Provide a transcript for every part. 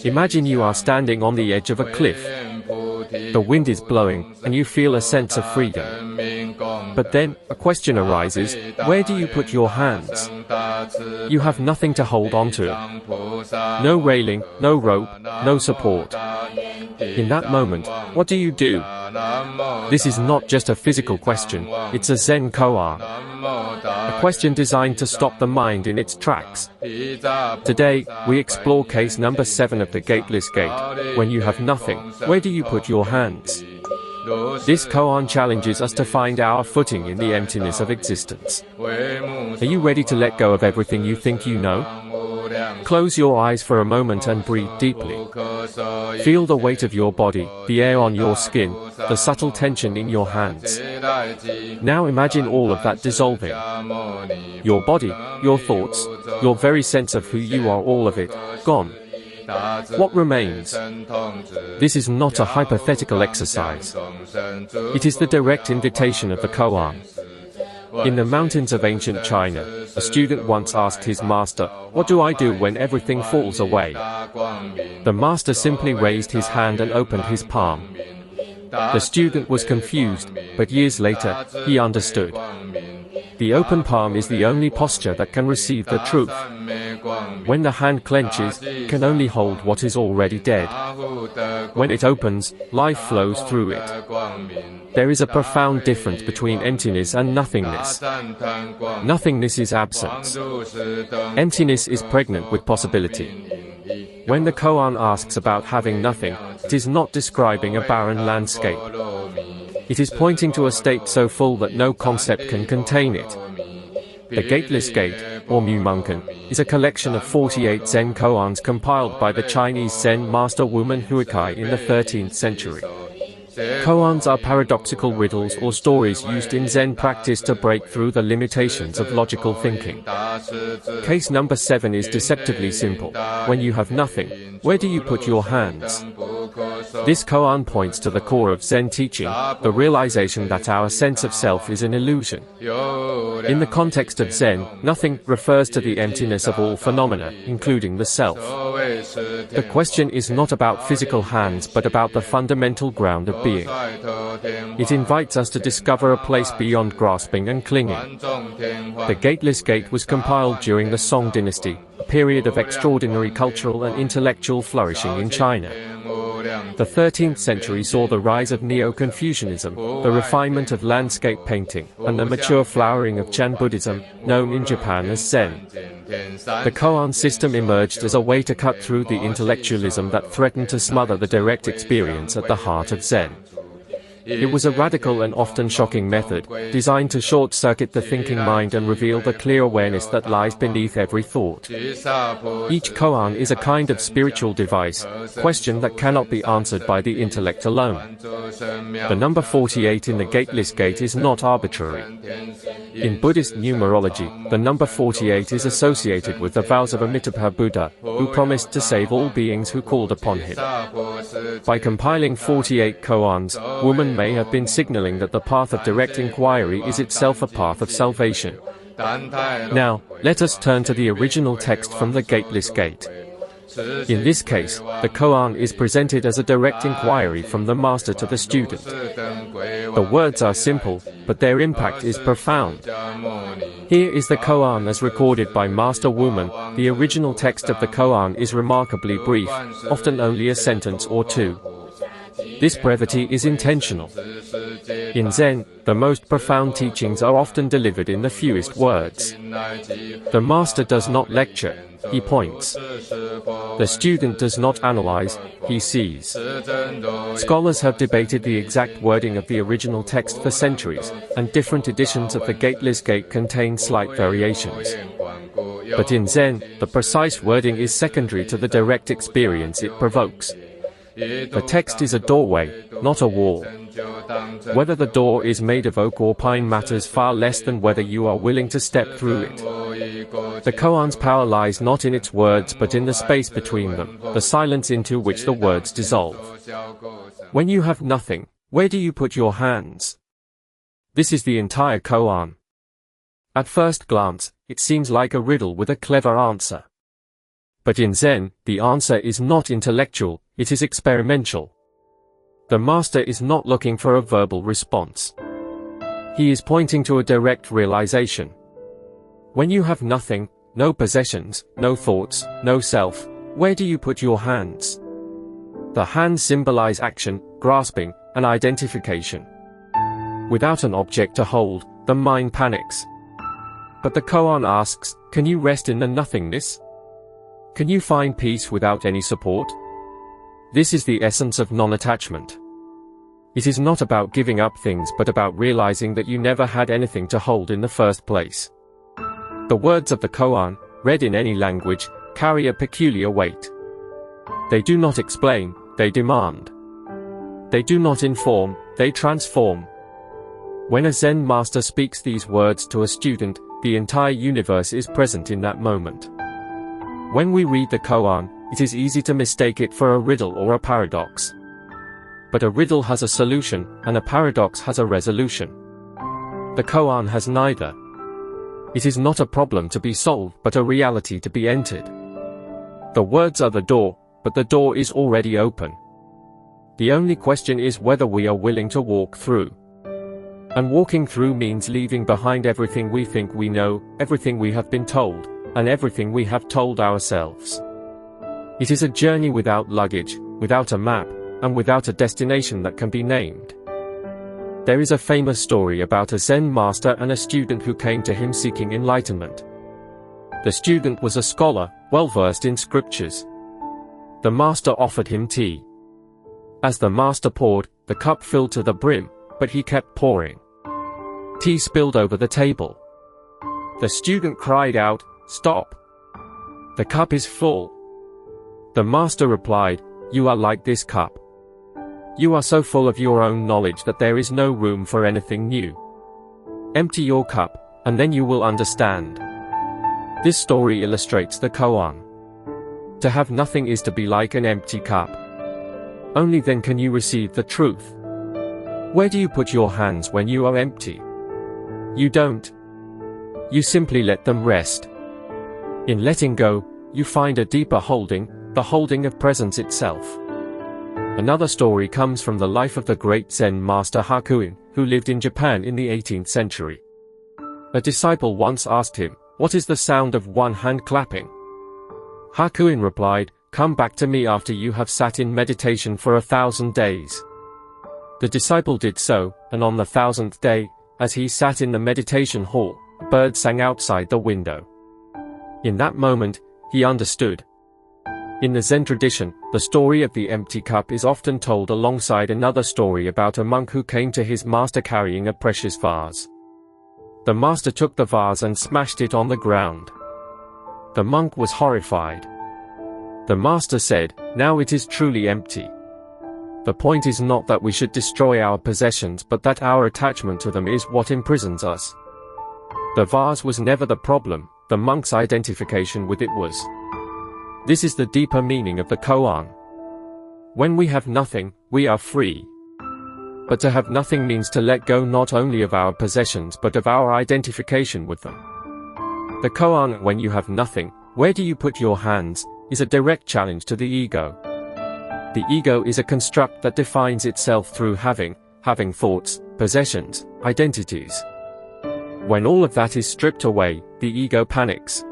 Imagine you are standing on the edge of a cliff. The wind is blowing, and you feel a sense of freedom. But then, a question arises: where do you put your hands? You have nothing to hold on to. No railing, no rope, no support. In that moment, what do you do? This is not just a physical question, it's a Zen Koan. A question designed to stop the mind in its tracks. Today, we explore case number 7 of the Gateless Gate. When you have nothing, where do you put your hands? This koan challenges us to find our footing in the emptiness of existence. Are you ready to let go of everything you think you know? Close your eyes for a moment and breathe deeply. Feel the weight of your body, the air on your skin, the subtle tension in your hands. Now imagine all of that dissolving. Your body, your thoughts, your very sense of who you are, all of it, gone. What remains? This is not a hypothetical exercise. It is the direct invitation of the koan. In the mountains of ancient China, a student once asked his master, "What do I do when everything falls away?" The master simply raised his hand and opened his palm. The student was confused, but years later, he understood. The open palm is the only posture that can receive the truth. When the hand clenches, it can only hold what is already dead. When it opens, life flows through it. There is a profound difference between emptiness and nothingness. Nothingness is absence. Emptiness is pregnant with possibility. When the koan asks about having nothing, it is not describing a barren landscape. It is pointing to a state so full that no concept can contain it. The Gateless Gate, or Mumonkan, is a collection of 48 Zen koans compiled by the Chinese Zen master woman Huikai in the 13th century. Koans are paradoxical riddles or stories used in Zen practice to break through the limitations of logical thinking. Case number 7 is deceptively simple. When you have nothing, where do you put your hands? This koan points to the core of Zen teaching, the realization that our sense of self is an illusion. In the context of Zen, nothing refers to the emptiness of all phenomena, including the self. The question is not about physical hands but about the fundamental ground of being. It invites us to discover a place beyond grasping and clinging. The Gateless Gate was compiled during the Song dynasty, a period of extraordinary cultural and intellectual flourishing in China. The 13th century saw the rise of Neo-Confucianism, the refinement of landscape painting, and the mature flowering of Chan Buddhism, known in Japan as Zen. The koan system emerged as a way to cut through the intellectualism that threatened to smother the direct experience at the heart of Zen. It was a radical and often shocking method, designed to short-circuit the thinking mind and reveal the clear awareness that lies beneath every thought. Each koan is a kind of spiritual device, question that cannot be answered by the intellect alone. The number 48 in the Gateless Gate is not arbitrary. In Buddhist numerology, the number 48 is associated with the vows of Amitabha Buddha, who promised to save all beings who called upon him. By compiling 48 koans, woman may have been signaling that the path of direct inquiry is itself a path of salvation. Now, let us turn to the original text from the Gateless Gate. In this case, the koan is presented as a direct inquiry from the master to the student. The words are simple, but their impact is profound. Here is the koan as recorded by Master Woman. The original text of the koan is remarkably brief, often only a sentence or two. This brevity is intentional. In Zen, the most profound teachings are often delivered in the fewest words. The master does not lecture, he points. The student does not analyze, he sees. Scholars have debated the exact wording of the original text for centuries, and different editions of the Gateless Gate contain slight variations. But in Zen, the precise wording is secondary to the direct experience it provokes. The text is a doorway, not a wall. Whether the door is made of oak or pine matters far less than whether you are willing to step through it. The koan's power lies not in its words but in the space between them, the silence into which the words dissolve. When you have nothing, where do you put your hands? This is the entire koan. At first glance, it seems like a riddle with a clever answer. But in Zen, the answer is not intellectual, it is experimental. The master is not looking for a verbal response. He is pointing to a direct realization. When you have nothing, no possessions, no thoughts, no self, where do you put your hands? The hands symbolize action, grasping, and identification. Without an object to hold, the mind panics. But the koan asks, can you rest in the nothingness? Can you find peace without any support? This is the essence of non-attachment. It is not about giving up things but about realizing that you never had anything to hold in the first place. The words of the koan, read in any language, carry a peculiar weight. They do not explain, they demand. They do not inform, they transform. When a Zen master speaks these words to a student, the entire universe is present in that moment. When we read the koan, it is easy to mistake it for a riddle or a paradox. But a riddle has a solution, and a paradox has a resolution. The koan has neither. It is not a problem to be solved but a reality to be entered. The words are the door, but the door is already open. The only question is whether we are willing to walk through. And walking through means leaving behind everything we think we know, everything we have been told, and everything we have told ourselves. It is a journey without luggage, without a map, and without a destination that can be named. There is a famous story about a Zen master and a student who came to him seeking enlightenment. The student was a scholar, well versed in scriptures. The master offered him tea. As the master poured, the cup filled to the brim, but he kept pouring. Tea spilled over the table. The student cried out, "Stop! The cup is full." The master replied, "You are like this cup. You are so full of your own knowledge that there is no room for anything new. Empty your cup, and then you will understand." This story illustrates the koan. To have nothing is to be like an empty cup. Only then can you receive the truth. Where do you put your hands when you are empty? You don't. You simply let them rest. In letting go, you find a deeper holding, the holding of presence itself. Another story comes from the life of the great Zen master Hakuin, who lived in Japan in the 18th century. A disciple once asked him, "What is the sound of one hand clapping?" Hakuin replied, "Come back to me after you have sat in meditation for 1,000 days. The disciple did so, and on the 1,000th day, as he sat in the meditation hall, a bird sang outside the window. In that moment, he understood. In the Zen tradition, the story of the empty cup is often told alongside another story about a monk who came to his master carrying a precious vase. The master took the vase and smashed it on the ground. The monk was horrified. The master said, "Now it is truly empty." The point is not that we should destroy our possessions but that our attachment to them is what imprisons us. The vase was never the problem, the monk's identification with it was. This is the deeper meaning of the koan. When we have nothing, we are free. But to have nothing means to let go not only of our possessions but of our identification with them. The koan, when you have nothing, where do you put your hands, is a direct challenge to the ego. The ego is a construct that defines itself through having thoughts, possessions, identities. When all of that is stripped away, the ego panics.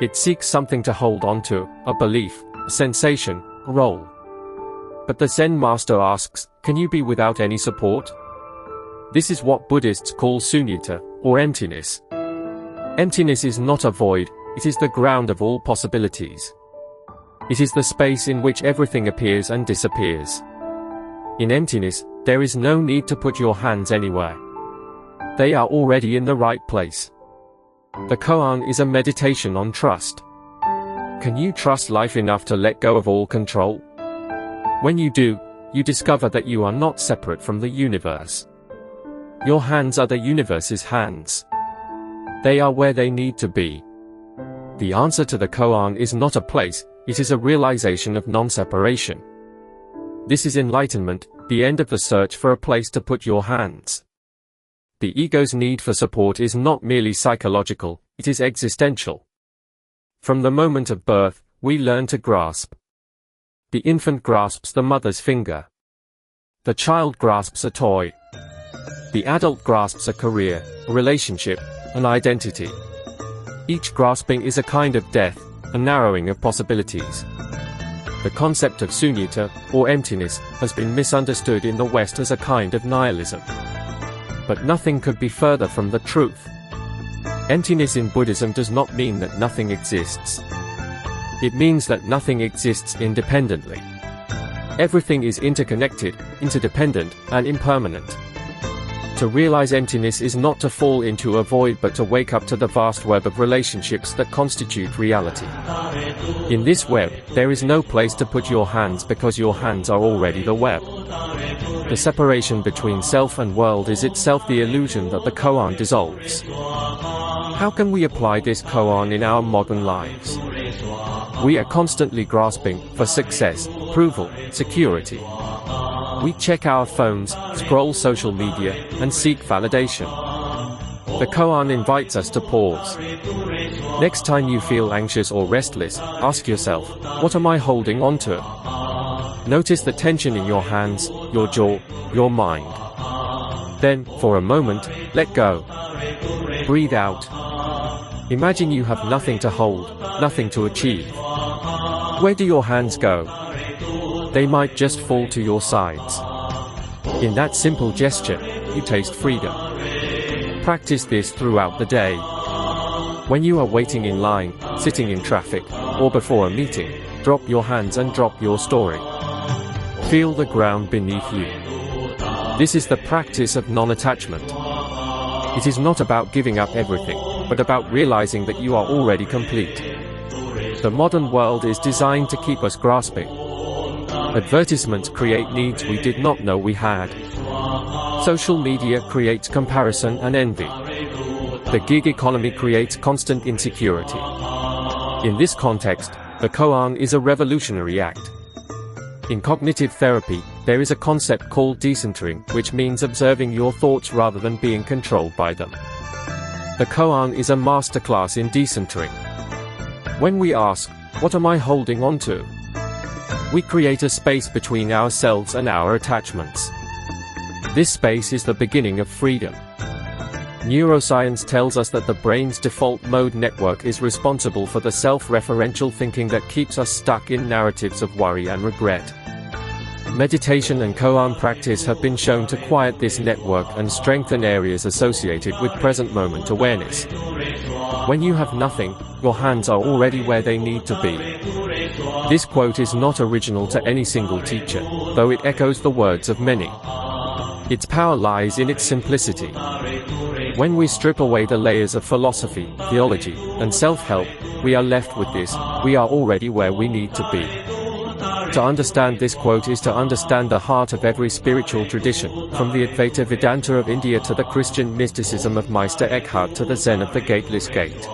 It seeks something to hold on to, a belief, a sensation, a role. But the Zen master asks, can you be without any support? This is what Buddhists call sunyata, or emptiness. Emptiness is not a void, it is the ground of all possibilities. It is the space in which everything appears and disappears. In emptiness, there is no need to put your hands anywhere. They are already in the right place. The koan is a meditation on trust. Can you trust life enough to let go of all control? When you do, you discover that you are not separate from the universe. Your hands are the universe's hands. They are where they need to be. The answer to the koan is not a place, it is a realization of non-separation. This is enlightenment, the end of the search for a place to put your hands. The ego's need for support is not merely psychological, it is existential. From the moment of birth, we learn to grasp. The infant grasps the mother's finger. The child grasps a toy. The adult grasps a career, a relationship, an identity. Each grasping is a kind of death, a narrowing of possibilities. The concept of sunyata, or emptiness, has been misunderstood in the West as a kind of nihilism. But nothing could be further from the truth. Emptiness in Buddhism does not mean that nothing exists. It means that nothing exists independently. Everything is interconnected, interdependent, and impermanent. To realize emptiness is not to fall into a void but to wake up to the vast web of relationships that constitute reality. In this web, there is no place to put your hands because your hands are already the web. The separation between self and world is itself the illusion that the koan dissolves. How can we apply this koan in our modern lives? We are constantly grasping for success, approval, security. We check our phones, scroll social media, and seek validation. The koan invites us to pause. Next time you feel anxious or restless, ask yourself, what am I holding on to? Notice the tension in your hands, your jaw, your mind. Then, for a moment, let go. Breathe out. Imagine you have nothing to hold, nothing to achieve. Where do your hands go? They might just fall to your sides. In that simple gesture, you taste freedom. Practice this throughout the day. When you are waiting in line, sitting in traffic, or before a meeting, drop your hands and drop your story. Feel the ground beneath you. This is the practice of non-attachment. It is not about giving up everything, but about realizing that you are already complete. The modern world is designed to keep us grasping. Advertisements create needs we did not know we had. Social media creates comparison and envy. The gig economy creates constant insecurity. In this context, the koan is a revolutionary act. In cognitive therapy, there is a concept called decentering, which means observing your thoughts rather than being controlled by them. The koan is a masterclass in decentering. When we ask, what am I holding on to? We create a space between ourselves and our attachments. This space is the beginning of freedom. Neuroscience tells us that the brain's default mode network is responsible for the self-referential thinking that keeps us stuck in narratives of worry and regret. Meditation and koan practice have been shown to quiet this network and strengthen areas associated with present moment awareness. When you have nothing, your hands are already where they need to be. This quote is not original to any single teacher, though it echoes the words of many. Its power lies in its simplicity. When we strip away the layers of philosophy, theology, and self-help, we are left with this: we are already where we need to be. To understand this quote is to understand the heart of every spiritual tradition, from the Advaita Vedanta of India to the Christian mysticism of Meister Eckhart to the Zen of the Gateless Gate.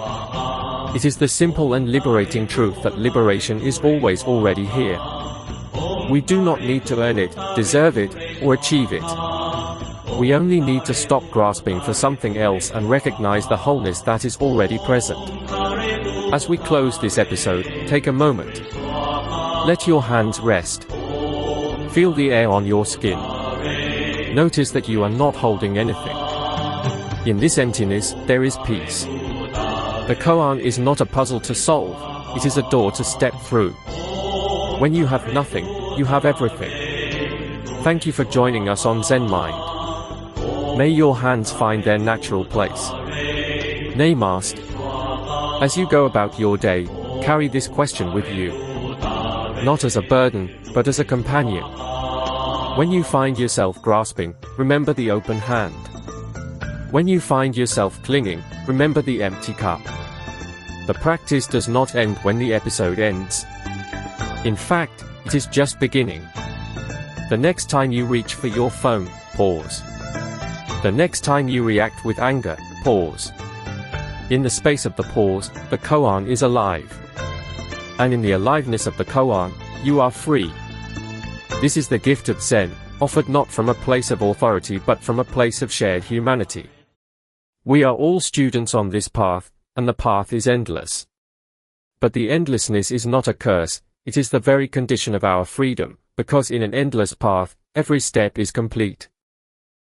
It is the simple and liberating truth that liberation is always already here. We do not need to earn it, deserve it, or achieve it. We only need to stop grasping for something else and recognize the wholeness that is already present. As we close this episode, take a moment. Let your hands rest. Feel the air on your skin. Notice that you are not holding anything. In this emptiness, there is peace. The koan is not a puzzle to solve, it is a door to step through. When you have nothing, you have everything. Thank you for joining us on ZenMind. May your hands find their natural place. Namaste. As you go about your day, carry this question with you. Not as a burden, but as a companion. When you find yourself grasping, remember the open hand. When you find yourself clinging, remember the empty cup. The practice does not end when the episode ends. In fact, it is just beginning. The next time you reach for your phone, pause. The next time you react with anger, pause. In the space of the pause, the koan is alive. And in the aliveness of the koan, you are free. This is the gift of Zen, offered not from a place of authority but from a place of shared humanity. We are all students on this path, and the path is endless. But the endlessness is not a curse, it is the very condition of our freedom, because in an endless path, every step is complete.